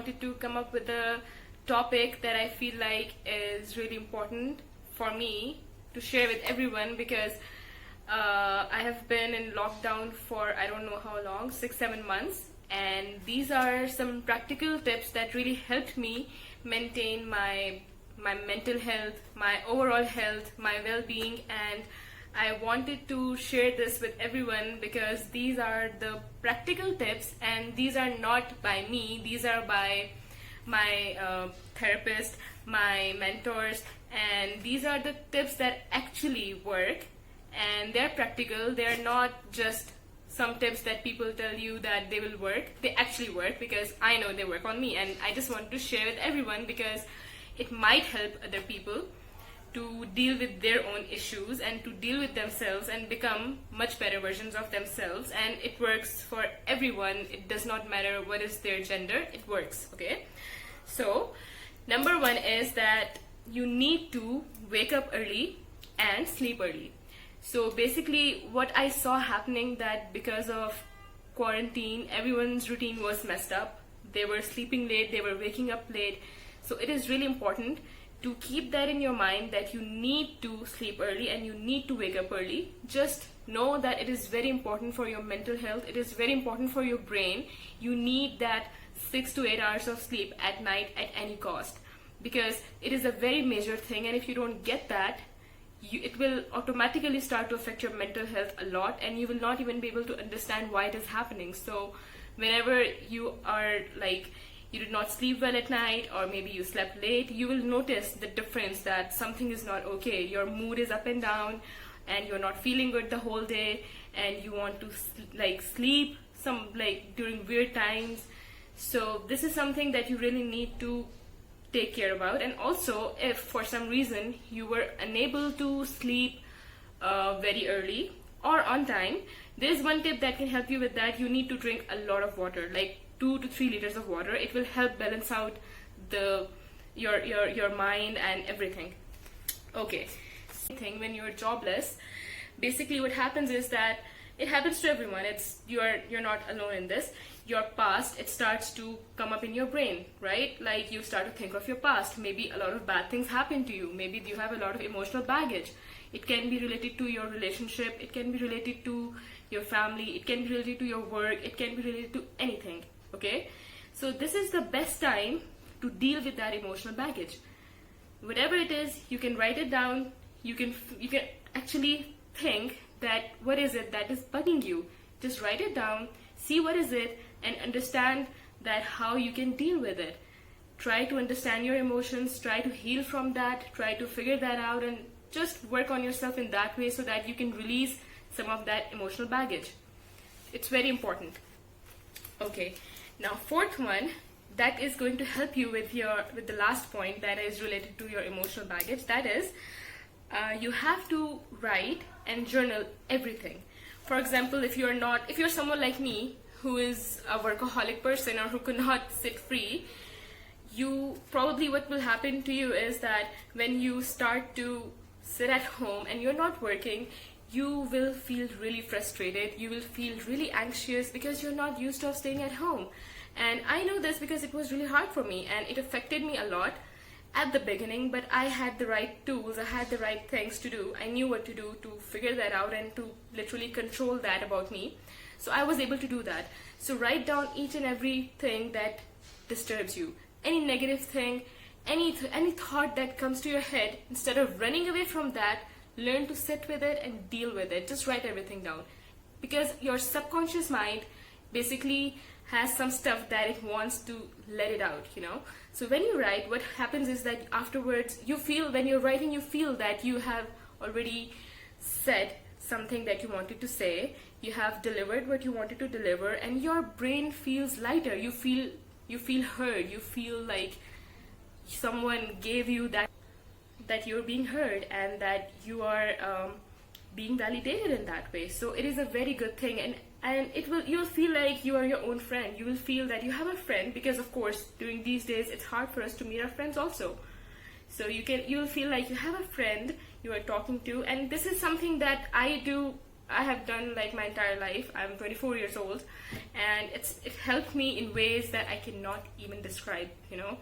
wanted to come up with a topic that I feel like is really important for me to share with everyone because I have been in lockdown for I don't know how long, 6-7 months, and these are some practical tips that really helped me maintain my mental health, my overall health, my well-being, and I wanted to share this with everyone because these are the practical tips, and these are not by me, these are by my therapist, my mentors, and these are the tips that actually work, and they're practical. They're not just some tips that people tell you that they will work. They actually work because I know they work on me, and I just want to share with everyone because it might help other people to deal with their own issues and to deal with themselves and become much better versions of themselves. And it works for everyone. It does not matter what is their gender, it works. Okay, so number one is that you need to wake up early and sleep early. So basically what I saw happening, that because of quarantine everyone's routine was messed up. They were sleeping late, they were waking up late. So it is really important to keep that in your mind, that you need to sleep early and you need to wake up early. Just know that it is very important for your mental health. It is very important for your brain. You need that 6 to 8 hours of sleep at night at any cost, because it is a very major thing, and if you don't get that, it will automatically start to affect your mental health a lot, and you will not even be able to understand why it is happening. So whenever you are like, you did not sleep well at night, or maybe you slept late, you will notice the difference, that something is not okay. Your mood is up and down, and you're not feeling good the whole day, and you want to sleep some during weird times. So this is something that you really need to take care about. And also, if for some reason you were unable to sleep very early or on time, there's one tip that can help you with that. You need to drink a lot of water, like 2 to 3 liters of water. It will help balance out your mind and everything. Okay, when you're jobless, basically what happens is that it happens to everyone. You're not alone in this. Your past, it starts to come up in your brain, right? Like you start to think of your past. Maybe a lot of bad things happen to you. Maybe you have a lot of emotional baggage. It can be related to your relationship. It can be related to your family. It can be related to your work. It can be related to anything. Okay, so this is the best time to deal with that emotional baggage. Whatever it is, you can write it down. You can actually think that what is it that is bugging you. Just write it down, see what is it, and understand that how you can deal with it. Try to understand your emotions, try to heal from that, try to figure that out, and just work on yourself in that way so that you can release some of that emotional baggage. It's very important. Okay, now fourth one, that is going to help you with the last point that is related to your emotional baggage. That is, you have to write and journal everything. For example, if you're someone like me who is a workaholic person or who cannot sit free, what will happen to you is that when you start to sit at home and you're not working, you will feel really frustrated, you will feel really anxious because you're not used to staying at home. And I know this because it was really hard for me and it affected me a lot at the beginning, but I had the right tools, I had the right things to do. I knew what to do to figure that out and to literally control that about me. So I was able to do that. So write down each and everything that disturbs you. Any negative thing, any thought that comes to your head, instead of running away from that, learn to sit with it and deal with it. Just write everything down. Because your subconscious mind basically has some stuff that it wants to let it out, So when you write, what happens is that afterwards, when you're writing, you feel that you have already said something that you wanted to say, you have delivered what you wanted to deliver, and your brain feels lighter. You feel heard. You feel like someone gave you that you're being heard and that you are being validated in that way. So it is a very good thing, and you'll feel like you are your own friend. You will feel that you have a friend, because of course during these days it's hard for us to meet our friends also. So you'll feel like you have a friend you are talking to, and this is something that I do I have done like my entire life. I'm 24 years old, and it helped me in ways that I cannot even describe, you know.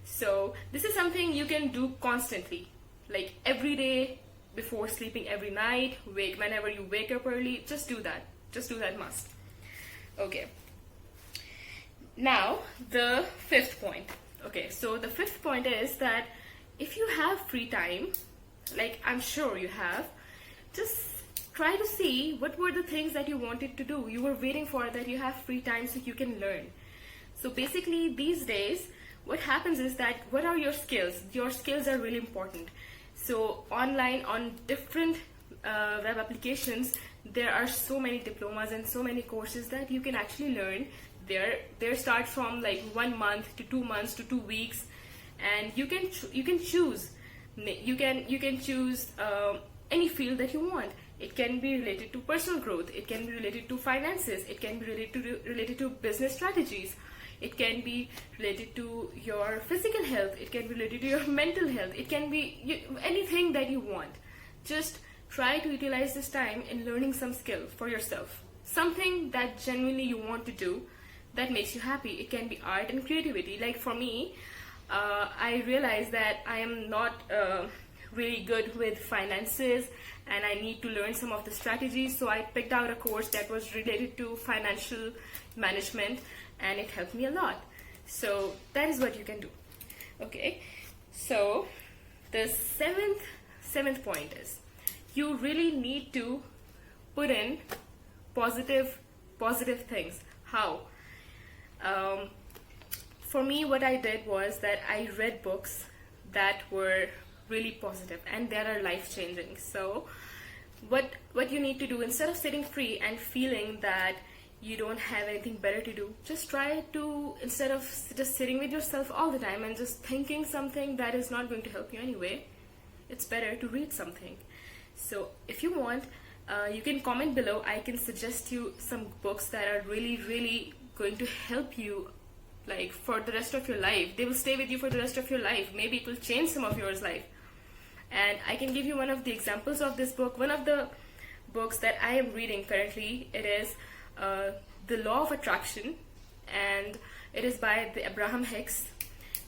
So this is something you can do constantly, like every day, before sleeping every night, whenever you wake up early, just do that. Just do that must. Okay. Now, the fifth point. Okay, so the fifth point is that if you have free time, like I'm sure you have, just try to see what were the things that you wanted to do. You were waiting for that you have free time so you can learn. So basically these days, what happens is that what are your skills? Your skills are really important. So online on different web applications, there are so many diplomas and so many courses that you can actually learn. They start from like 1 month to 2 months to 2 weeks, and you can choose. You can choose any field that you want. It can be related to personal growth. It can be related to finances. It can be related to business strategies. It can be related to your physical health. It can be related to your mental health. It can be anything that you want. Just try to utilize this time in learning some skill for yourself. Something that genuinely you want to do that makes you happy. It can be art and creativity. Like for me, I realized that I am not really good with finances, and I need to learn some of the strategies. So I picked out a course that was related to financial management, and it helped me a lot. So that is what you can do. Okay, so the seventh point is you really need to put in positive things. How? For me, what I did was that I read books that were really positive and that are life-changing. So what you need to do, instead of sitting free and feeling that you don't have anything better to do, just try to, instead of just sitting with yourself all the time and just thinking something that is not going to help you anyway, it's better to read something. So if you want, you can comment below. I can suggest you some books that are really going to help you, like for the rest of your life. They will stay with you for the rest of your life. Maybe it will change some of yours life. And I can give you one of the examples of this book. One of the books that I am reading currently, it is The Law of Attraction, and it is by the Abraham Hicks.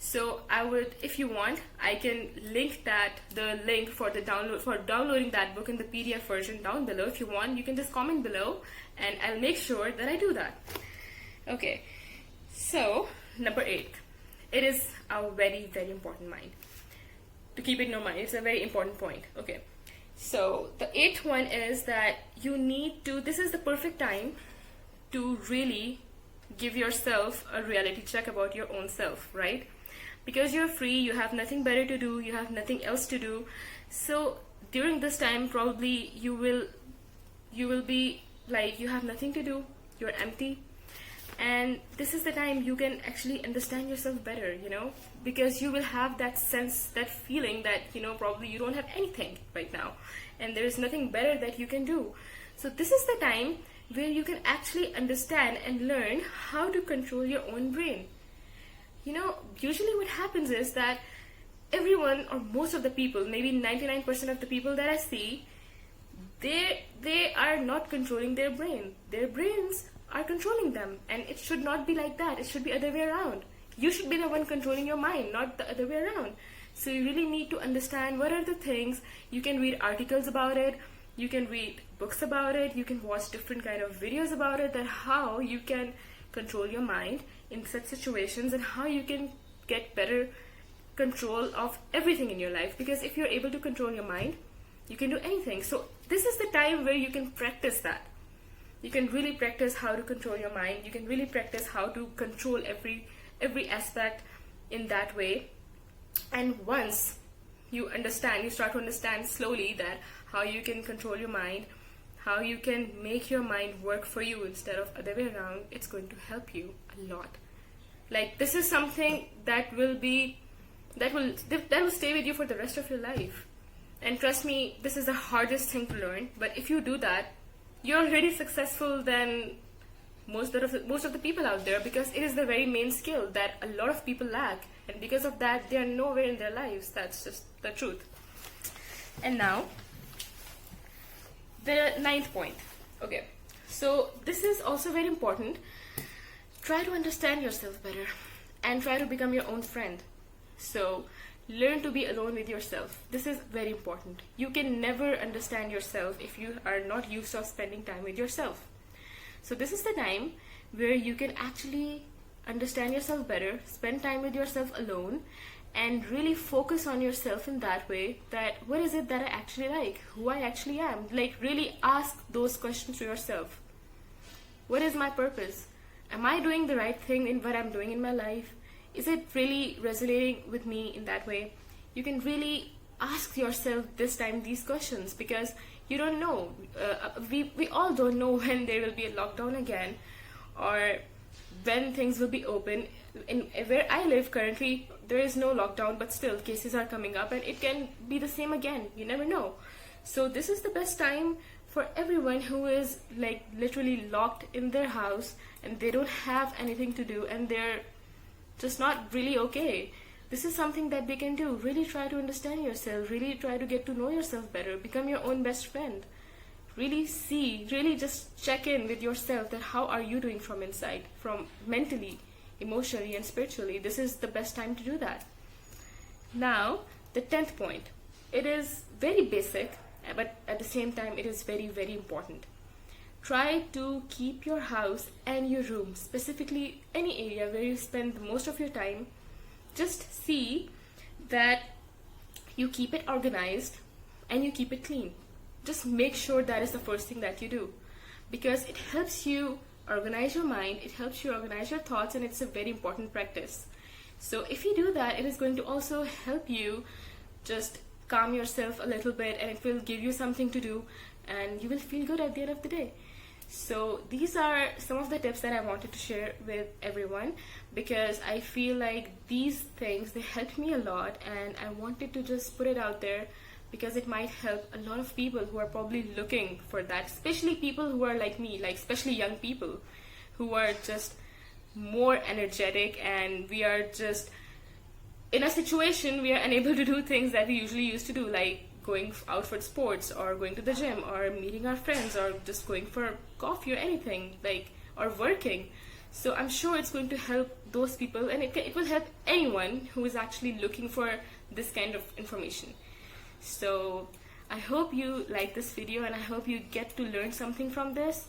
So I would, if you want, I can link the link for downloading that book in the PDF version down below. If you want, you can just comment below and I'll make sure that I do that. Okay, so number 8, it is a very important mind. To keep it in your mind, it's a very important point. Okay, so the 8th one is that you need to, this is the perfect time to really give yourself a reality check about your own self, right? Because you're free, you have nothing better to do, you have nothing else to do. So during this time, probably you will be like, you have nothing to do, you're empty. And this is the time you can actually understand yourself better, you know, because you will have that sense, that feeling that, you know, probably you don't have anything right now and there is nothing better that you can do. So this is the time where you can actually understand and learn how to control your own brain. You know, usually what happens is that everyone, or most of the people, maybe 99% of the people that I see, they are not controlling their brain. Their brains are controlling them, and it should not be like that. It should be other way around. You should be the one controlling your mind, not the other way around. So you really need to understand what are the things. You can read articles about it, you can read books about it, you can watch different kind of videos about it, that how you can control your mind in such situations and how you can get better control of everything in your life. Because if you're able to control your mind, you can do anything. So this is the time where you can practice that. You can really practice how to control your mind. You can really practice how to control every aspect in that way. And once you understand, you start to understand slowly that how you can control your mind, how you can make your mind work for you instead of other way around, it's going to help you a lot. Like, this is something that will stay with you for the rest of your life. And trust me, this is the hardest thing to learn, but if you do that, you're already successful than most of the people out there, because it is the very main skill that a lot of people lack, and because of that they are nowhere in their lives. That's just the truth. And now The ninth point. Okay, so this is also very important. Try to understand yourself better and try to become your own friend. So learn to be alone with yourself. This is very important. You can never understand yourself if you are not used to spending time with yourself. So this is the time where you can actually understand yourself better, spend time with yourself alone, and really focus on yourself in that way, that what is it that I actually like, who I actually am. Like, really ask those questions to yourself. What is my purpose? Am I doing the right thing in what I'm doing in my life? Is it really resonating with me in that way? You can really ask yourself this time these questions, because you don't know. We all don't know when there will be a lockdown again, or when things will be open. In where I live currently, there is no lockdown, but still cases are coming up and it can be the same again. You never know. So this is the best time for everyone who is like literally locked in their house and they don't have anything to do and they're just not really okay. This is something that they can do. Really try to understand yourself, really try to get to know yourself better, become your own best friend. Really just check in with yourself, that how are you doing from inside, from mentally, emotionally and spiritually. This is the best time to do that. Now, the 10th point. It is very basic, but at the same time it is very, very important. Try to keep your house and your room, specifically any area where you spend the most of your time, just see that you keep it organized and you keep it clean. Just make sure that is the first thing that you do, because it helps you organize your mind, it helps you organize your thoughts, and it's a very important practice. So if you do that, it is going to also help you just calm yourself a little bit, and it will give you something to do and you will feel good at the end of the day. So these are some of the tips that I wanted to share with everyone, because I feel like these things, they helped me a lot, and I wanted to just put it out there because it might help a lot of people who are probably looking for that, especially people who are like me, like especially young people who are just more energetic, and we are just in a situation we are unable to do things that we usually used to do, like going out for sports or going to the gym or meeting our friends or just going for coffee or anything, like, or working. So I'm sure it's going to help those people, and it will help anyone who is actually looking for this kind of information. So I hope you like this video, and I hope you get to learn something from this.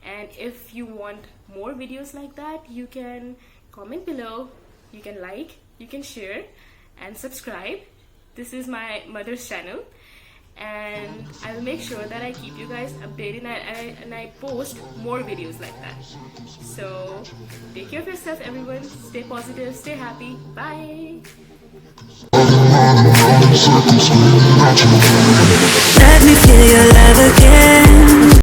And if you want more videos like that, you can comment below, you can like, you can share and subscribe. This is my mother's channel, and I will make sure that I keep you guys updated, and I post more videos like that. So take care of yourself, everyone. Stay positive, stay happy. Bye. Let me feel your love again.